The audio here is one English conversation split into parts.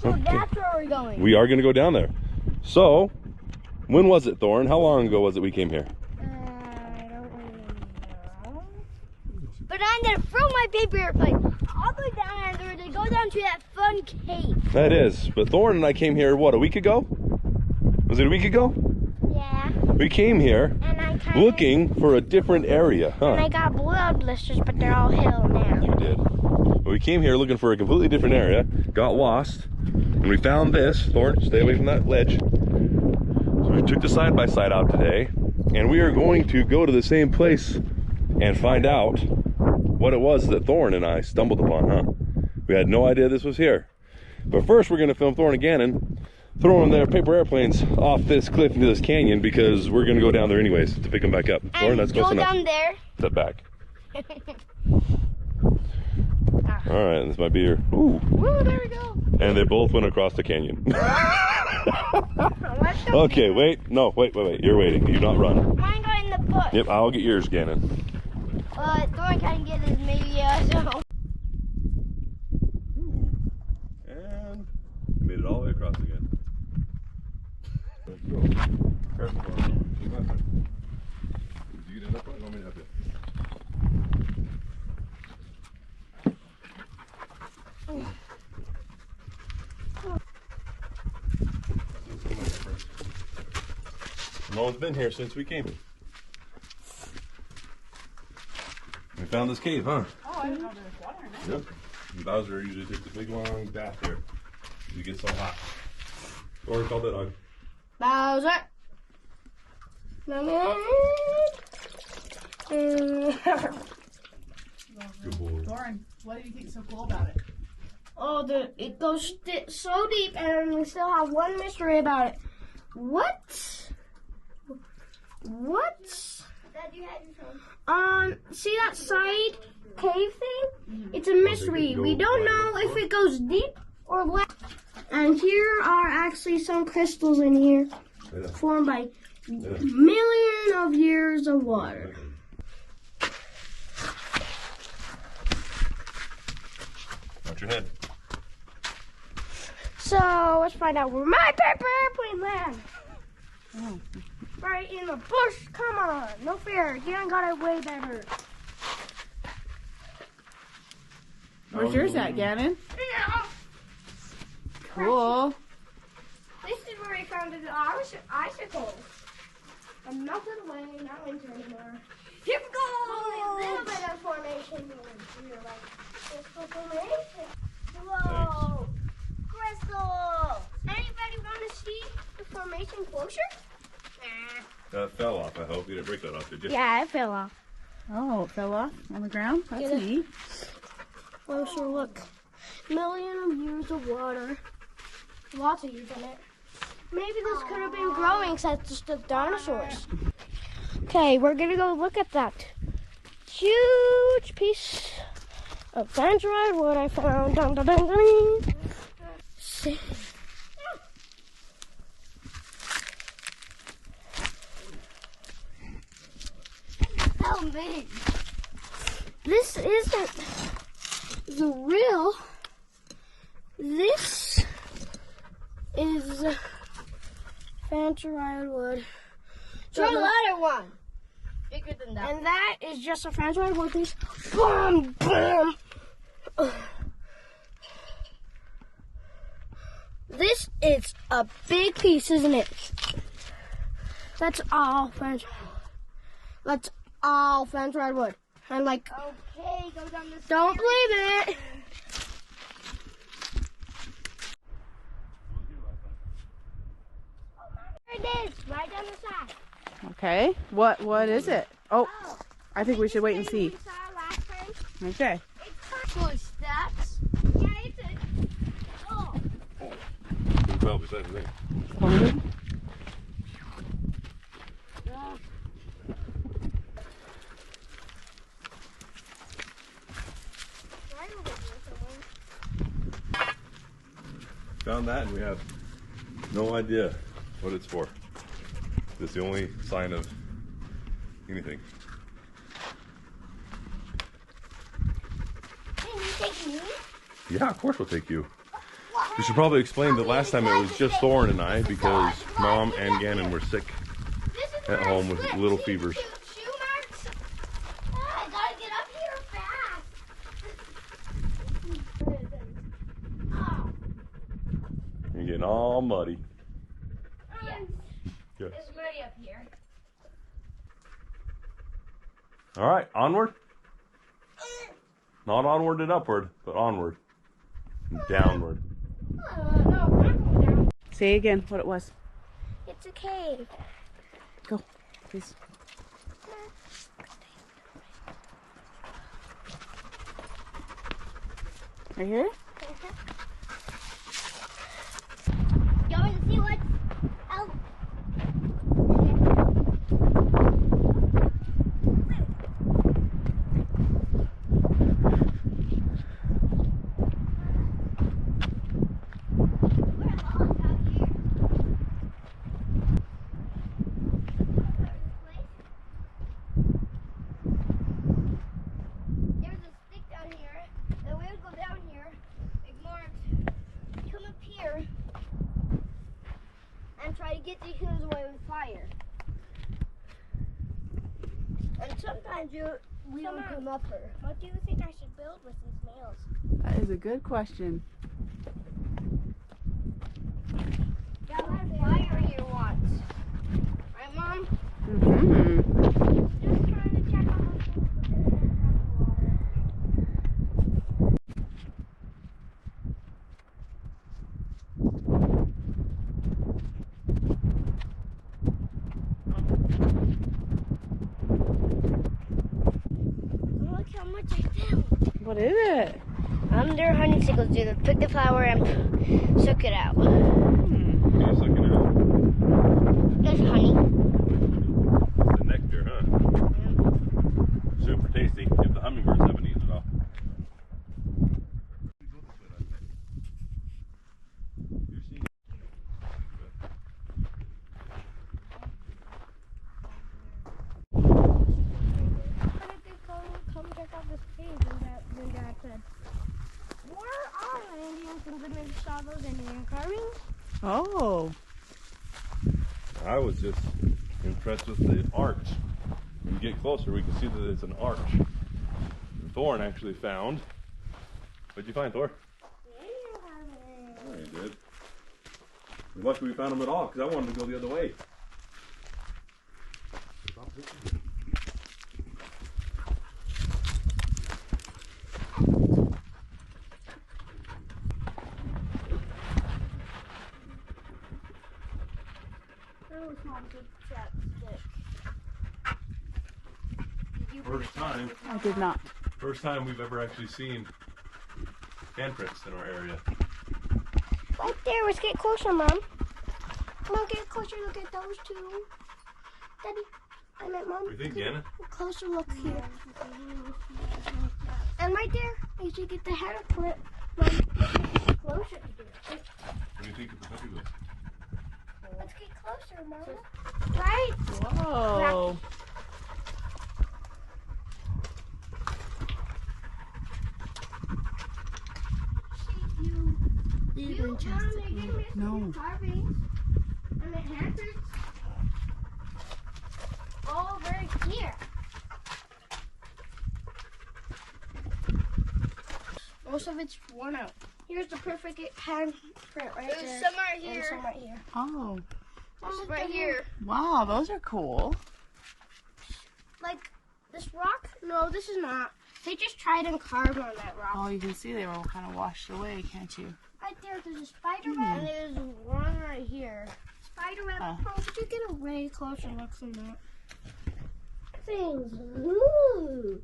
So that's where we're going. We are going to go down there. So, when was it, Thorn? How long ago was it we came here? I don't really know. But I'm going to throw my paper airplane all the way down there to go down to that fun cave. That is. But Thorn and I came here, what, a week ago? Was it a week ago? Yeah. We came here looking for a different area, huh? And I got blood blisters, but they're all healed now. You did. We came here looking for a completely different area, got lost, and we found this. Thorn, stay away from that ledge. So we took the side-by-side out today, and we are going to go to the same place and find out what it was that Thorn and I stumbled upon, huh? We had no idea this was here. But first we're going to film Thorn and Gannon throwing their paper airplanes off this cliff into this canyon, because we're going to go down there anyways to pick them back up. Thorn, that's close enough. Go down there. Step back. All right, this might be your. Ooh. Ooh, there we go. And they both went across the canyon. Okay, wait. No, wait. You're waiting. You not run. Mine got in the bush. Yep, I'll get yours, Gannon. Thorn can get his maybe, so. And we made it all the way across again. Let's go. Careful. Did you get it up? I want me to help you. No one's been here since we came. We found this cave, huh? Oh, I didn't know there was water in it. Yep. And Bowser usually takes a big long bath here. You get so hot. Or called that on. Bowser. Good boy. Doran, what do you think so cool about it? Oh, it goes so deep, and we still have one mystery about it. What? See that side cave thing? It's a mystery. We don't know if it goes deep or left. And here are actually some crystals in here, formed by millions of years of water. Watch your head. So let's find out where my paper airplane lands. Oh. Right in the bush. Come on, no fear. Dan got it way better. Where's yours at, Gannon? Cool. This is where we found the icicle. I'm melted away, not winter anymore. Here we go! Only a little bit of formation. We're like, crystal formation. Whoa! Crystal! Anybody want to see the formation closer? That fell off, I hope. You didn't break that off, did you? Yeah, it fell off. Oh, it fell off on the ground? That's neat. Closer look. Millions of years of water. Lots of years in it. Maybe this could have been growing since the dinosaurs. Okay, we're gonna go look at that huge piece of dendrite wood I found. Dun, dun, dun, dun. See. Oh man, this isn't the real. This is dendrite wood. The other one, bigger than that. And that is just a dendrite wood piece. Boom, boom. This is a big piece, isn't it? That's all dendrite. That's all dendrite wood. And like, okay, go down this. Don't believe it. There it is, right down the side. Okay. What is it? Oh, I think we should wait and see. We saw last time. Okay. It's full of steps. Yeah, it's a. Oh. Who fell beside the thing? Pointed. Found that and we have no idea what it's for. It's the only sign of anything. Can you take me? Yeah, of course we'll take you. What We should probably explain that last time it was just Thorn and I because Mom and Gannon were sick at home with little fevers. Shoe marks? I gotta get up here fast. You're getting all muddy. Yes. Yes. It's muddy up here. All right, onward. Not onward and upward, but onward and downward. No, we're not going down. Say again what it was. It's a cave. Go, please. Right here? Going to see what's out. There's a stick down here. The wheels go down here. Ignore it. Come up here and try to get these humans away with fire. And sometimes we will come up here. What do you think I should build with these nails? That is a good question. Got my fire here once. Right, Mom? Mm-hmm. Just trying to check on the food. Look how much I found. What is it? They're honeysuckles, dude. Pick the flower and suck it out. Hmm. You're sucking out There's honey. the nectar, huh? Super tasty. If the hummingbirds haven't eaten it all. Come check out this cave, and Dad said, where are the Indians? And then we saw those Indian carvings. Oh. I was just impressed with the arch. When you get closer, we can see that it's an arch. Thorn actually found. What'd you find, Thor? Oh, you did. We're lucky we found them at all, because I wanted to go the other way. I did not. First time we've ever actually seen handprints in our area. Right there, let's get closer, Mom. Come on, get closer, look at those two. Daddy, I meant Mom. What do you think, Gannon? Closer look here. And right there, you should get the handprint. Mom, closer. What do you think of the petroglyphs? Let's get closer, Mom. Right? Whoa. No. Carvings and the handprints all right here. Most of it's worn out. Here's the perfect handprint right there. There's some right And here. some right here. Oh. There's right here. Wow, those are cool. Like this rock? No, this is not. They just tried and carved on that rock. Oh, you can see they were all kind of washed away, can't you? Right there's a spider web. And there's one right here. Spider web. Oh. Oh, could you get a way closer look from that? Things. Ooh.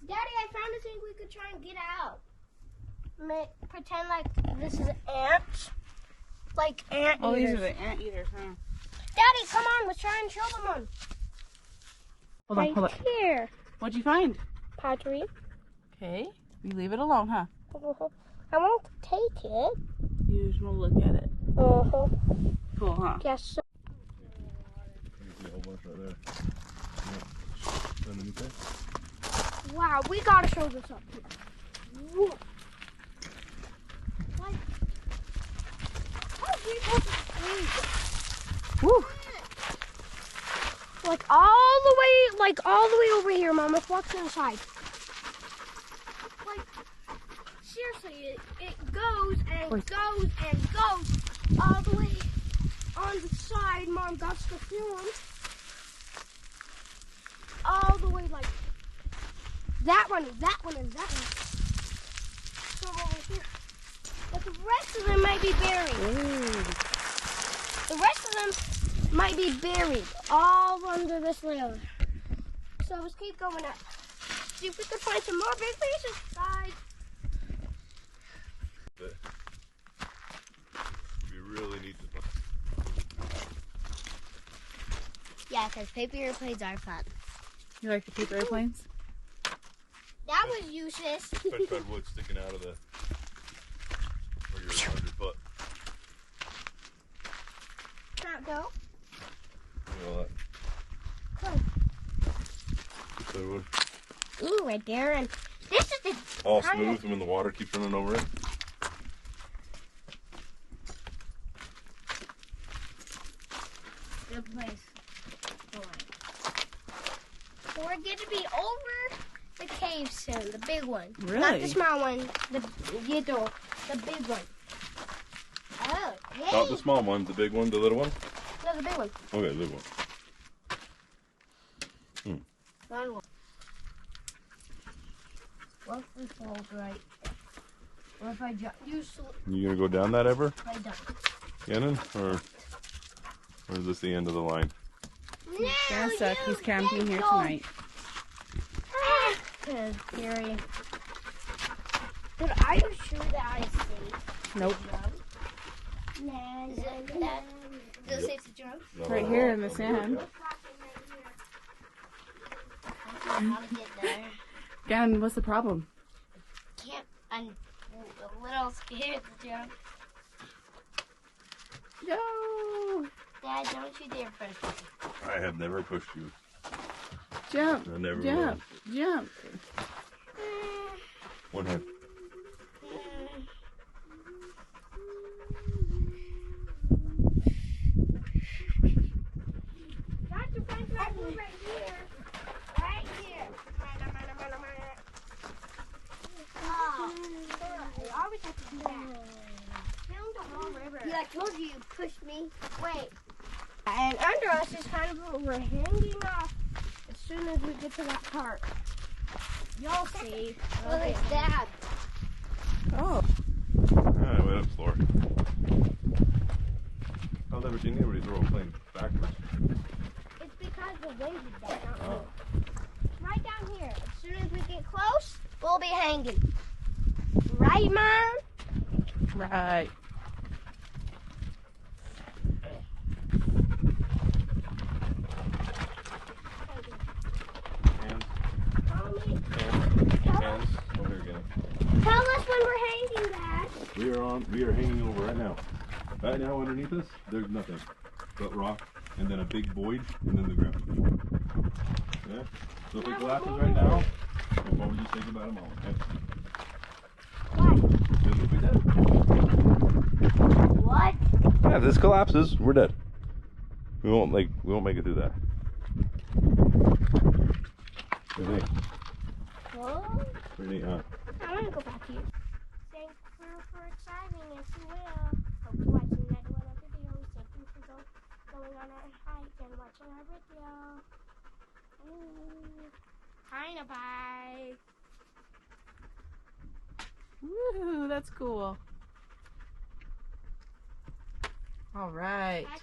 Daddy, I found a thing we could try and get out. Pretend like this is ants. Like ant Oh, these eaters. are the anteaters, huh? Daddy, come on, let's try and show them one. Hold on, Right hold on. here. What'd you find? Pottery. Okay. You leave it alone, huh? I won't take it. You just want to look at it. Uh-huh. Cool, huh? Yes, sir. You see a whole bunch right there. Yeah. Underneath there. Wow, we gotta show this up here. Whoa. Like Woo. Like all the way over here, Mom. Let's walk to the side. Like, seriously, it goes and goes and goes all the way on the side. Mom got the film. All the way, like, that one, and that one, and that one. So over here. But the rest of them might be buried. Ooh. The rest of them might be buried all under this layer. So let's keep going up. See if we can find some more big pieces. Guys. We really need to find. Yeah, because paper airplanes are fun. You like the paper airplanes? That was useless. Fresh redwood sticking out of the where you're 100 foot. Not go. Look at all that. Redwood. Ooh, right there. And this is the All smooth when the water keeps running over it. good place. So we're going to be over the cave soon, the big one. Really? Not the small one, the big one. Oh, hey. Not the small one, the big one, the little one? No, the big one. Okay, the big one. Long one. What if we fall right there? What if I jump? You gonna go down that ever, I jump. Gannon? Or is this the end of the line? No, Santa, he's camping here go. tonight. Good, Gary. But are you sure that I safe? Nope. No. Is it safe to jump? Right here in the sand. How to get there? Again, what's the problem? I'm a little scared to jump. No. Dad, don't you dare push me. I have never pushed you. Jump. I never Jump. Jump. One hand. Got to find right here. Right here. Oh, I always have to do that. Down the whole river. Yeah, I told you pushed me. Wait. And under us is kind of what we're hanging off as soon as we get to that part. You'll see. Look at that. Oh. I went up slower. I've never seen anybody throw a plane backwards. It's because the wind is down. Oh. Right down here. As soon as we get close, we'll be hanging. Right, Mom? Right. Hands. Follow me. Hands. Over here again. Tell us when we're hanging, Dad. We are hanging over right now. Right now underneath us, there's nothing but rock and then a big void and then the ground. Yeah? So if it collapses right now, what would you think about a moment? What? Because we'll be dead. What? Yeah, if this collapses, we're dead. We won't make it through that. Pretty neat. Oh. Pretty neat, huh? I want to go back here. Thanks for exciting, if you will. Hope you're watching another one of our videos. Thank you for going on our hike and watching our video. Kinda bye. Woohoo, that's cool. All right.